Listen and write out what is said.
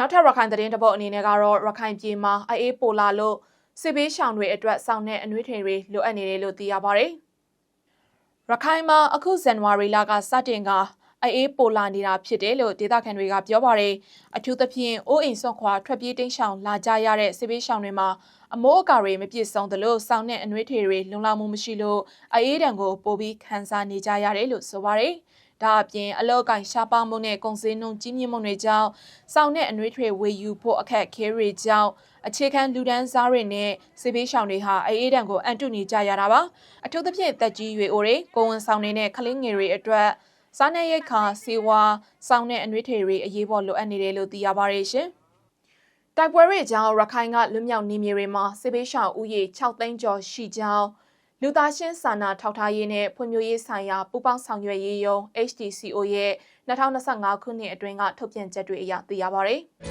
နောက်ထပ်ရခိုင်သတင်းတစ်ပုဒ်အနေနဲ့ကတော့ရခိုင်ပြည်မှာအေးပိုလာလို့စစ်ဘေးရှောင်တွေအတွက်စောင့်တဲ့အနှွေးထည်တွေလိုအပ်နေတယ်လို့သိရပါတယ်။ရခိုင်မှာအခုဇန်နဝါရီလကစတင်ကအေးပိုလာနေတာဖြစ်တယ်လို့ဒေသခံတွေကပြောပါတယ်။အထူးသဖြင့်အိုးအိမ်ဆွန့်ခွာထွက်ပြေးတိမ်းရှောင်လာကြရတဲ့စစ်ဘေးရှောင်တွေမှာအမိုးအကာတွေမပြည့်စုံသလိုစောင့်တဲ့အနှွေးထည်တွေလုံလောက်မှုမရှိလို့အေးတံကိုပိုပြီးခန်းစားနေကြရတယ်လို့ဆိုပါတယ်။ဒါအပြင်အလောက်ကင်ရှားပါမှုနဲ့ကုန်စည်နှုန်းကြီးမြင့်မှုတွေကြောင့်စောင့်တဲ့အနှွေးထည်ဝေယူဖို့အခက်အခဲတွေကြောင့်အခြေခံလူဒန်းစားတွေနဲ့စစ်ဘေးရှောင်တွေဟာအေးတံကိုအန်တုနေကြရတာပါ။အထူးသဖြင့်တက်ကြီးရွယ်အိုတွေကိုဝန်ဆောင်တွေနဲ့ကလေးငယ်တွေအတွက်စားနပ်ရိက္ခာစေဝါစောင့်တဲ့အနှွေးထည်တွေအရေးပေါ်လိုအပ်နေတယ်လို့သိရပါတယ်ရှင်။တိုက်ပွဲတွေကြောင့်ရခိုင်ကလွတ်မြောက်နေမြေတွေမှာစစ်ဘေးရှောင်ဦးရေ6သိန်းကျော်ရှိကြောင်းလူသားချင်းစာနာထောက်ထားရေးနဲ့ဖွံ့ဖြိုးရေးဆိုင်ရာပူးပေါင်းဆောင်ရွက်ရေးယုံ HDCO ရဲ့2025ခုနှစ်အတွင်းကထုတ်ပြန်ချက်တွေအရသိရပါတယ်။